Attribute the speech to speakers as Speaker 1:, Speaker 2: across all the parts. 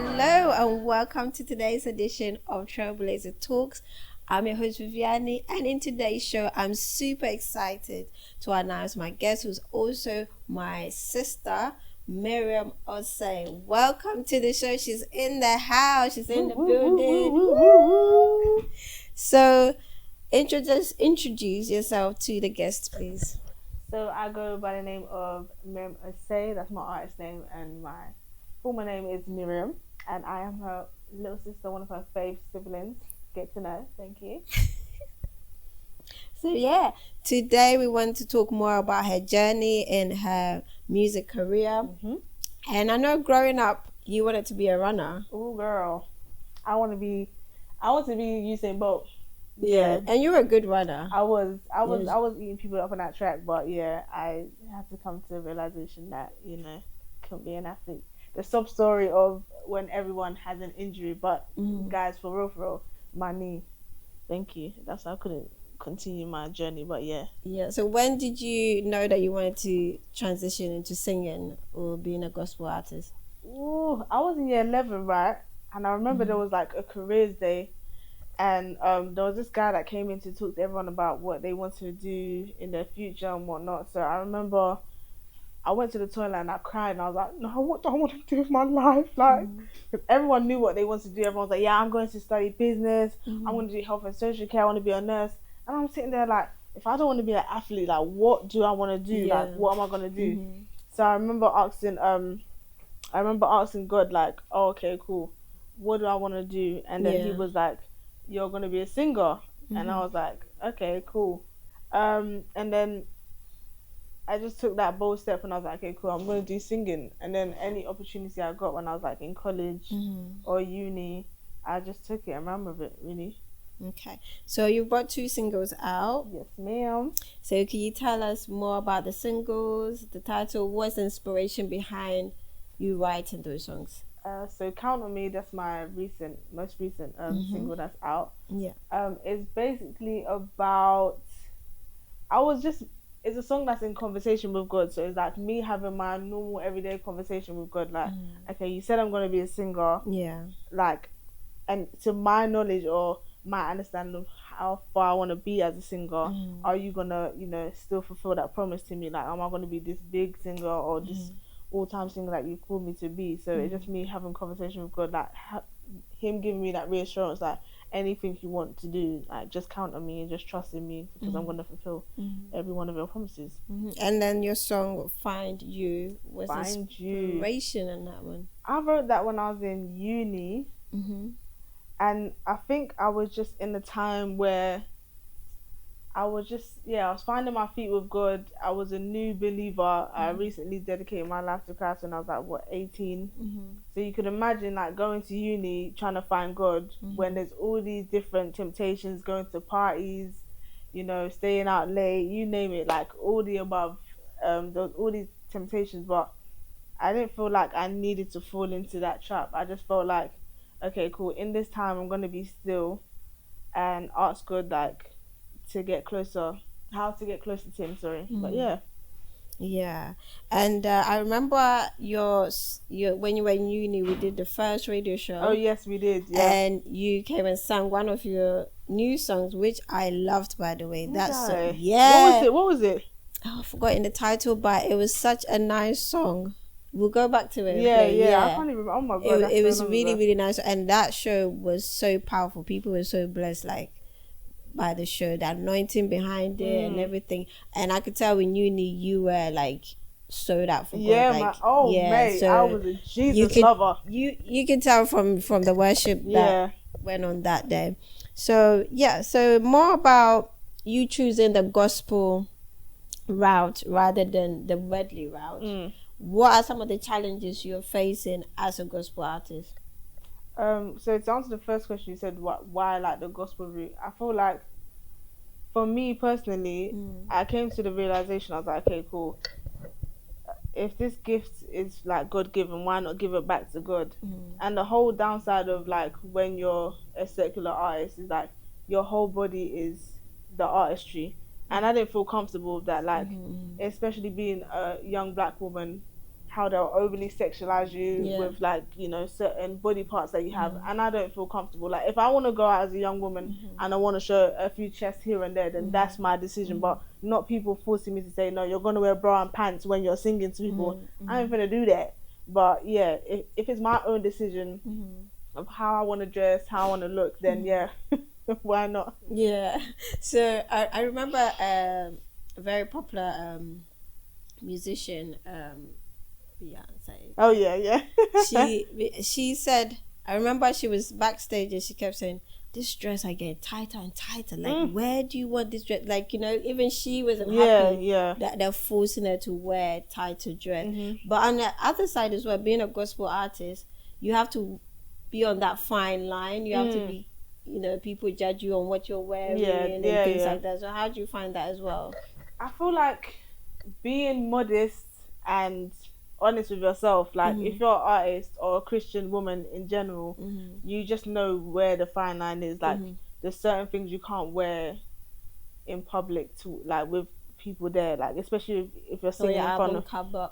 Speaker 1: Hello and welcome to today's edition of Trailblazer Talks. I'm your host Viviani, and in today's show I'm super excited to announce my guest, who's also my sister, Miriam Osei. Welcome to the show. She's in the house, she's in the building. So introduce yourself to the guest, please.
Speaker 2: So I go by the name of Miriam Osei, that's my artist name, and my former name is Miriam, and I am her little sister, one of her fave siblings. Get to know, thank you.
Speaker 1: So yeah, today we want to talk more about her journey in her music career. And I know growing up, you wanted to be a runner.
Speaker 2: Oh girl, I want to be Usain Bolt.
Speaker 1: Yeah, and you were a good runner.
Speaker 2: I was eating people up on that track, but yeah, I had to come to the realization that couldn't be an athlete. The sub story of when everyone has an injury, but guys, for real, my knee. Thank you. That's why I couldn't continue my journey, but yeah.
Speaker 1: Yeah. So when did you know that you wanted to transition into singing or being a gospel artist?
Speaker 2: Ooh, I was in year 11, right? And I remember there was like a careers day. And there was this guy that came in to talk to everyone about what they wanted to do in their future and whatnot. So I remember I went to the toilet and I cried and I was like, no, what do I want to do with my life? Like, because everyone knew what they wanted to do. Everyone was like, yeah, I'm going to study business. I'm going to do health and social care. I want to be a nurse. And I'm sitting there like, if I don't want to be an athlete, like, what do I want to do? Yeah. Like, what am I going to do? So I remember asking God, like, oh, okay, cool. What do I want to do? And then he was like, you're going to be a singer. And I was like, okay, cool. And then I just took that bold step and I was like, okay, cool, I'm going to do singing. And then any opportunity I got when I was like in college or uni, I just took it and ran with it, really.
Speaker 1: Okay. So you brought 2 singles out.
Speaker 2: Yes, ma'am.
Speaker 1: So can you tell us more about the singles, the title, what's the inspiration behind you writing those songs?
Speaker 2: So Count on Me, that's my most recent single that's out.
Speaker 1: Yeah.
Speaker 2: It's basically about, it's a song that's in conversation with God. So it's like me having my normal everyday conversation with God. Like, okay, you said I'm going to be a singer.
Speaker 1: Yeah.
Speaker 2: Like, and to my knowledge or my understanding of how far I want to be as a singer, are you going to, still fulfill that promise to me? Like, am I going to be this big singer or this all-time singer that you called me to be? So it's just me having conversation with God, like him giving me that reassurance that anything you want to do, like, just count on me and just trust in me, because I'm going to fulfill every one of your promises.
Speaker 1: And then your song Find You was inspiration in that one.
Speaker 2: I wrote that when I was in uni, and I think I was just in a time where I was finding my feet with God. I was a new believer. I recently dedicated my life to Christ when I was like, 18? So you could imagine like going to uni, trying to find God when there's all these different temptations, going to parties, staying out late, you name it, like all the above. There was all these temptations, but I didn't feel like I needed to fall into that trap. I just felt like, okay, cool, in this time I'm going to be still and ask God, like, how to get closer to him, but
Speaker 1: yeah. And I remember your when you were in uni, we did the first radio show.
Speaker 2: Oh yes, we did. Yeah.
Speaker 1: And you came and sang one of your new songs, which I loved, by the way.
Speaker 2: What was it?
Speaker 1: Oh, I've forgotten the title, but it was such a nice song. We'll go back to it.
Speaker 2: Yeah. I can't even remember. Oh my God,
Speaker 1: it was really, really nice, and that show was so powerful. People were so blessed, like, by the show, the anointing behind it and everything. And I could tell in uni you were like sold out for God.
Speaker 2: Mate, so I was a Jesus lover.
Speaker 1: You can tell from the worship that went on that day. So more about you choosing the gospel route rather than the worldly route. What are some of the challenges you're facing as a gospel artist?
Speaker 2: So to answer the first question, you said why like the gospel route. I feel like for me personally, I came to the realization, I was like, okay, cool. If this gift is like God given, why not give it back to God? And the whole downside of like when you're a secular artist is like your whole body is the artistry, and I didn't feel comfortable with that. Like especially being a young black woman how they'll overly sexualize you with like, you know, certain body parts that you have, and I don't feel comfortable. Like if I want to go out as a young woman and I want to show a few chests here and there, then that's my decision, but not people forcing me to say, no, you're gonna wear bra and pants when you're singing to people. I ain't gonna do that. But yeah, if it's my own decision of how I want to dress, how I want to look, then yeah, why not?
Speaker 1: Yeah. So I remember a very popular musician, Beyonce.
Speaker 2: Oh yeah.
Speaker 1: she said, I remember she was backstage and she kept saying, this dress I get tighter and tighter. Like, where do you want this dress? Like, you know, even she wasn't happy that they're forcing her to wear tighter dress. But on the other side as well, being a gospel artist, you have to be on that fine line. You have to be, you know, people judge you on what you're wearing and things like that. So how do you find that as well?
Speaker 2: I feel like being modest and honest with yourself, like if you're an artist or a Christian woman in general, you just know where the fine line is. Like there's certain things you can't wear in public to, like, with people there, like especially if you're singing in front of
Speaker 1: cover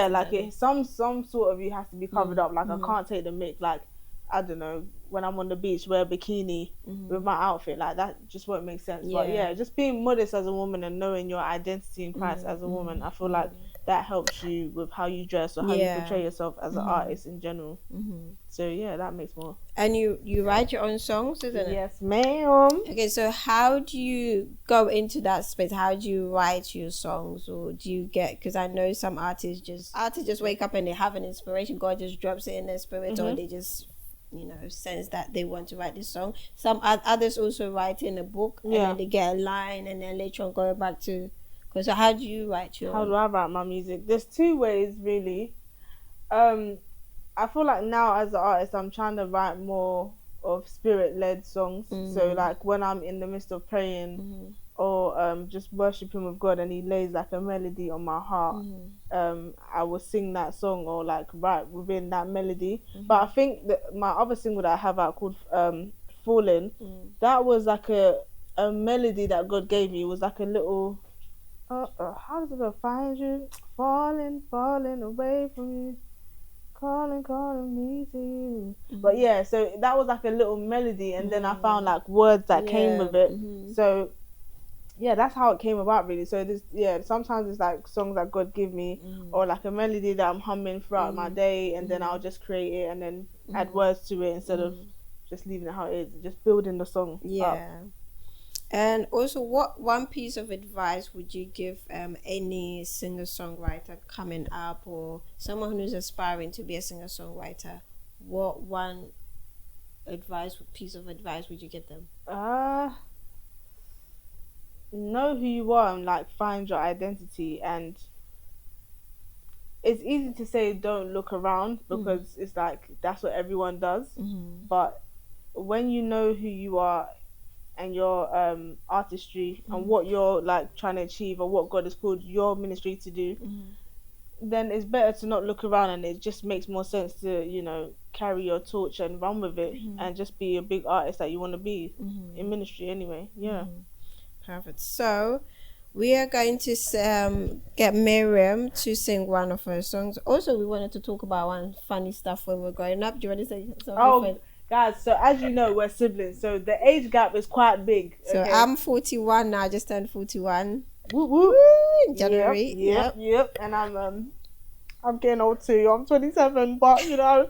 Speaker 2: like some sort of you have to be covered up. Like I can't take the mic, like I don't know, when I'm on the beach wear a bikini with my outfit, like that just won't make sense. But yeah, just being modest as a woman and knowing your identity in Christ as a woman, I feel like that helps you with how you dress or how you portray yourself as an artist in general. So yeah, that makes more.
Speaker 1: And you write your own songs, isn't it?
Speaker 2: Yes, ma'am.
Speaker 1: Okay, so how do you go into that space? How do you write your songs? Or do you get, because I know some artists just wake up and they have an inspiration, God just drops it in their spirit, or they just, you know, sense that they want to write this song. Some others also write in a book and then they get a line and then later on go back to. So how do you write your?
Speaker 2: How do I write my music? There's two ways really. I feel like now as an artist, I'm trying to write more of spirit-led songs. So like when I'm in the midst of praying or just worshiping with God and He lays like a melody on my heart, I will sing that song or like write within that melody. But I think that my other single that I have out called Fallen, that was like a melody that God gave me. It was like a little. How does it go? Find you, falling away from you, calling me to you. But yeah, so that was like a little melody, and then I found like words that came with it. So yeah, that's how it came about really. So this, sometimes it's like songs that God give me, or like a melody that I'm humming throughout my day, and then I'll just create it and then add words to it instead of just leaving it how it is, just building the song up.
Speaker 1: And also, what one piece of advice would you give any singer-songwriter coming up or someone who's aspiring to be a singer-songwriter? What one piece of advice would you give them?
Speaker 2: Know who you are and like find your identity. And it's easy to say don't look around because it's like that's what everyone does. But when you know who you are and your artistry and what you're like trying to achieve or what God has called your ministry to do, then it's better to not look around, and it just makes more sense to, you know, carry your torch and run with it and just be a big artist that you want to be in ministry anyway.
Speaker 1: Perfect. So we are going to get Miriam to sing one of her songs. Also, we wanted to talk about one funny stuff when we're growing up. Do you want to say something?
Speaker 2: Guys, so as you know, we're siblings, so the age gap is quite big.
Speaker 1: So I'm 41 now, I just turned 41.
Speaker 2: Woo woo.
Speaker 1: In January.
Speaker 2: Yep. And I'm getting old too. I'm 27, but you know,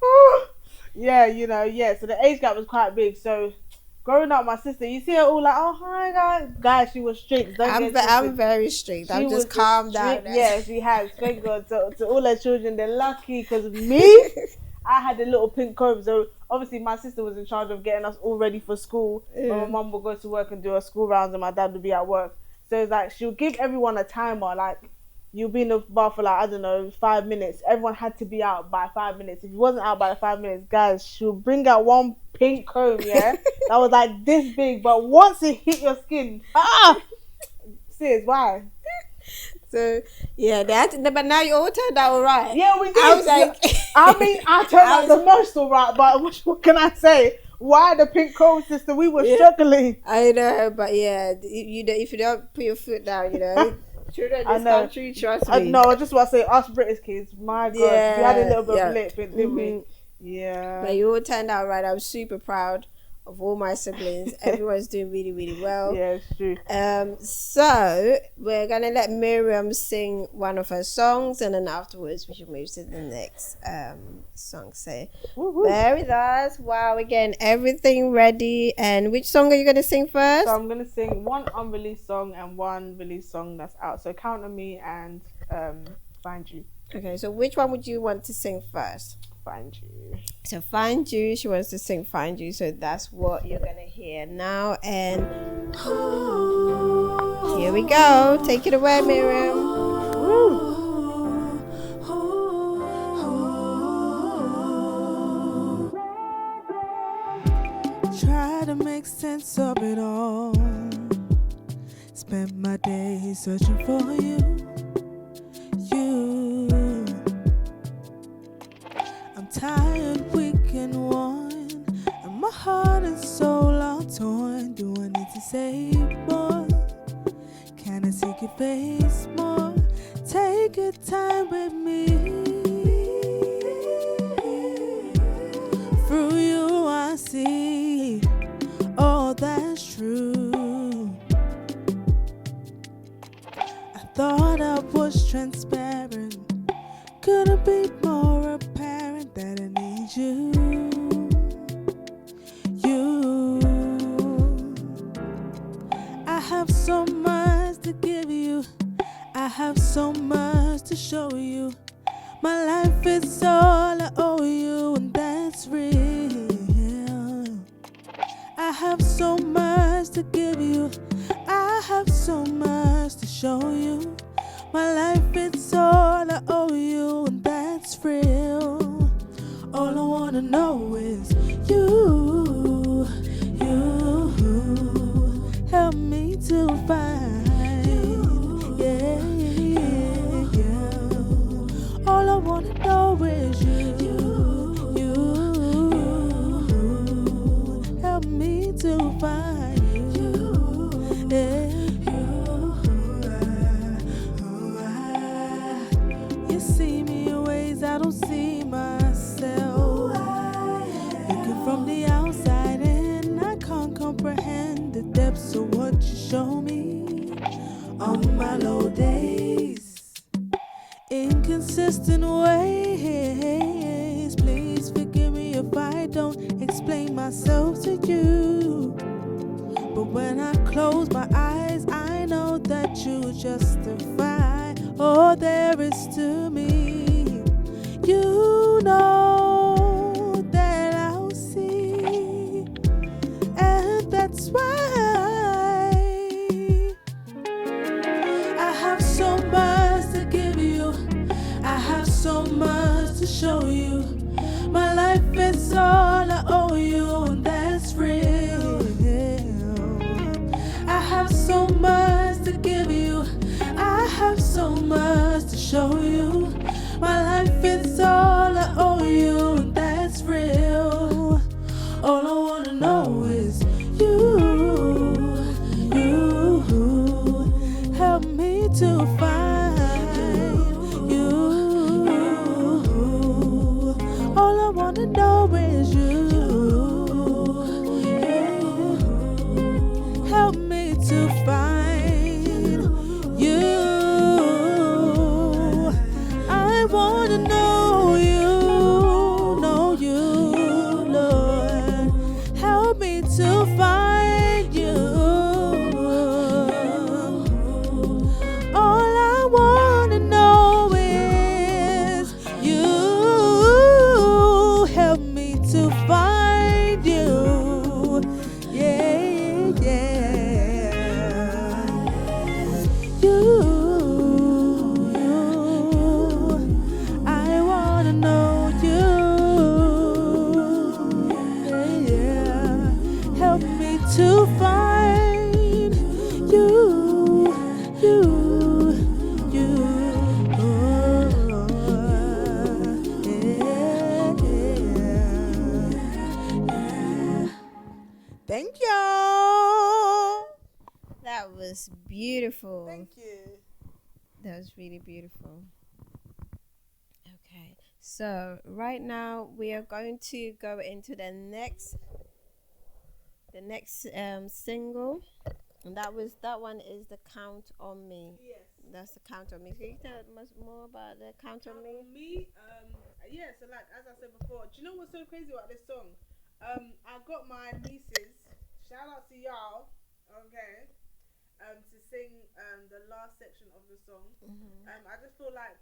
Speaker 2: so the age gap was quite big. So growing up, my sister, you see her all like, oh hi guys, she was strict.
Speaker 1: I'm very strict. I'm just calm down.
Speaker 2: Yeah, she has. Thank God. To all her children, they're lucky because me. I had a little pink comb, so obviously my sister was in charge of getting us all ready for school. When my mum would go to work and do her school rounds and my dad would be at work. So it's like she'll give everyone a timer, like you'll be in the bar for like, I don't know, 5 minutes. Everyone had to be out by 5 minutes. If you wasn't out by the 5 minutes, guys, she'll bring out one pink comb, that was like this big, but once it hit your skin, sis, why?
Speaker 1: So yeah, but now you all turned out alright.
Speaker 2: Yeah, we did.
Speaker 1: I was like,
Speaker 2: I turned out the most alright, but what can I say? Why the pink comb, sister? We were struggling.
Speaker 1: I know, but yeah, if you don't put your foot down, Children
Speaker 2: I
Speaker 1: in this
Speaker 2: know.
Speaker 1: country, trust me.
Speaker 2: No, I just want to say, us British kids, my God, we had a little bit of lip, didn't we? Yeah.
Speaker 1: But you all turned out right. I'm super proud of all my siblings. Everyone's doing really, really well.
Speaker 2: Yeah, it's true.
Speaker 1: So we're gonna let Miriam sing one of her songs, and then afterwards we should move to the next song. So bear with us. Wow, again, everything ready. And which song are you gonna sing first?
Speaker 2: So I'm gonna sing one unreleased song and one released song that's out. So Count on Me and Find You.
Speaker 1: Okay, so which one would you want to sing first?
Speaker 2: Find You.
Speaker 1: So Find You, she wants to sing Find You, so that's what you're gonna hear now. And here we go. Take it away, Miriam.
Speaker 3: Try to make sense of it all. Spent my days searching for you. I'm tired, weak and worn, and my heart and soul are torn. Do I need to say more? Can I see your face more? Take your time with me. Through you I see all that's true. I thought I was transparent. Couldn't be more apparent that I need you. I have so much to give you. I have so much to show you. My life is all I owe you, and that's real. I have so much to give you. I have so much to show you. My life is all I owe you, and that's real. All I wanna know is you. Help me to find you. Yeah. All I wanna know is you. Help me to find you. Yeah. You see me in ways I don't see myself. Looking from the outside in, I can't comprehend the depths of what you show me on my low days. Inconsistent ways. Please forgive me if I don't explain myself to you. But when I close my eyes, I know that you justify all there is to me. You know that I'll see, and that's why I have so much to give you. I have so much to show you. My life is all I owe you, and that's real. I have so much to give you. I have so much to show you. My life is all I owe you, and that's real. All I wanna know is you. Help me to find you. All I wanna know is you. Help me to find you. I wanna know you, Lord. Help me to find you. All I wanna know is you. Help me to find you. Yeah. I wanna know you. Help me to find you. Thank you.
Speaker 1: That was beautiful.
Speaker 2: Thank you.
Speaker 1: That was really beautiful. Okay, so right now we are going to go into the next single, and that one is the Count on Me.
Speaker 2: Yes.
Speaker 1: That's the Count on Me. Can you tell us more about the Count on Me?
Speaker 2: Me, yeah. So like as I said before, do you know what's so crazy about this song? I got my nieces. Shout out to y'all. Okay. To sing the last section of the song. I just feel like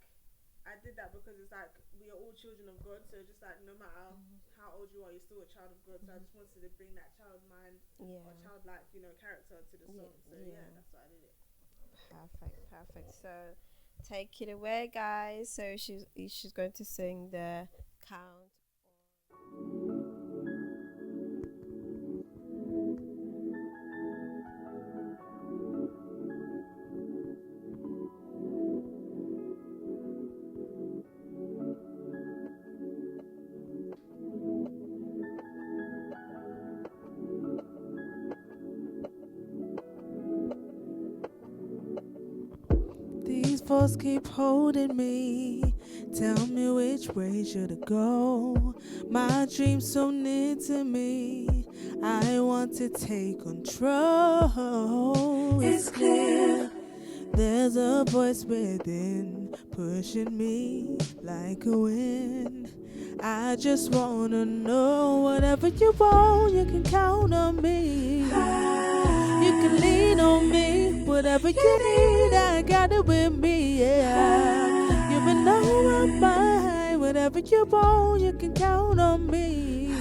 Speaker 2: I did that because it's like we are all children of God, so just like no matter how old you are, you're still a child of God. So I just wanted to bring that child mind or childlike, character to the song. So yeah, that's why I did it.
Speaker 1: Perfect. So take it away, guys. So she's going to sing the Count.
Speaker 3: These folks keep holding me. Tell me which way should I go? My dream's so near to me. I want to take control. It's clear there's a voice within pushing me like a wind. I just wanna know whatever you want, you can count on me. You can lean on me, whatever you need, I got it with me, yeah. You been on my mind, whatever you want, you can count on me.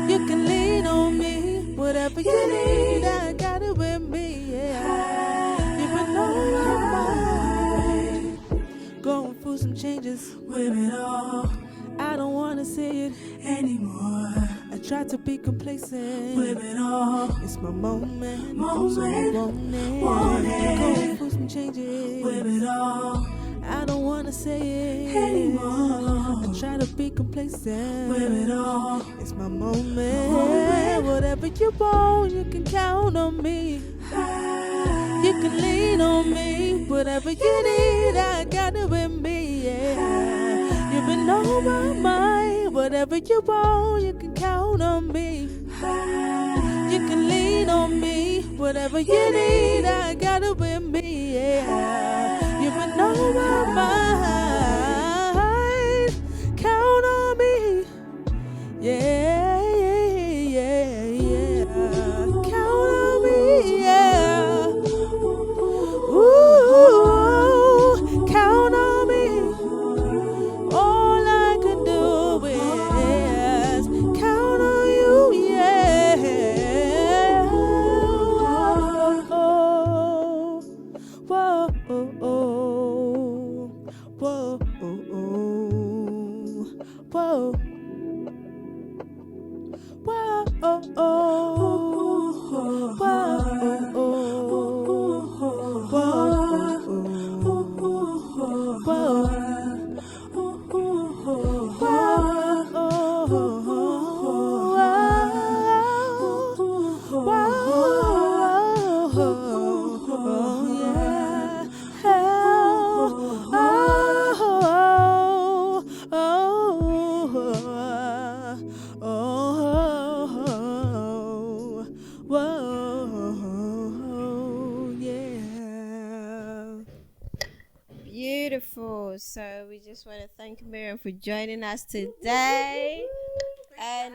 Speaker 3: You can lean on me, whatever you need, I got it with me, yeah. You been on my mind, going through some changes with it all. I don't wanna see it anymore. I try to be complacent with it all. It's my moment. So I want it. Going through some changes with it all. I don't wanna say it anymore. I try to be complacent with it all. It's my moment. Whatever you want, you can count on me. You can lean on me. Whatever you need, I got it with me, yeah. You've been on my mind. Whatever you want, you can count on me. You can lean on me. Whatever you need, I got it with me, yeah. You've been on my mind. Count on me. Yeah. Count on me, yeah. Ooh, count on me. All I can do is count on you, yeah. Whoa, whoa, whoa,
Speaker 1: Beautiful. So we just want to thank Miriam for joining us today. And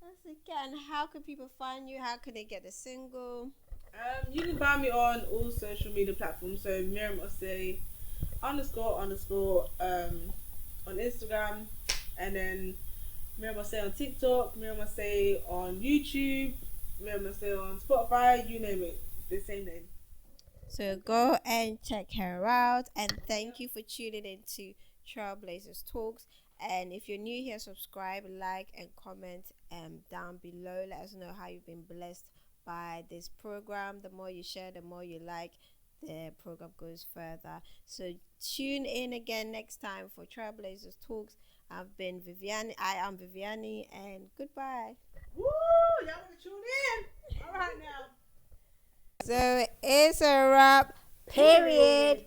Speaker 1: once again, how can people find you? How can they get the single?
Speaker 2: You can find me on all social media platforms. So Miriam Osei __ on Instagram, and then Miriam Osei on TikTok, Miriam Osei on YouTube, Miriam Osei on Spotify, you name it, the same name.
Speaker 1: So go and check her out, and thank you for tuning into Trailblazers Talks. And if you're new here, subscribe, like, and comment down below. Let us know how you've been blessed by this program. The more you share, the more you like, the program goes further. So tune in again next time for Trailblazers Talks. I am Viviani, and goodbye.
Speaker 2: Woo! Y'all want to tune in? All right now.
Speaker 1: So it's a wrap. Period.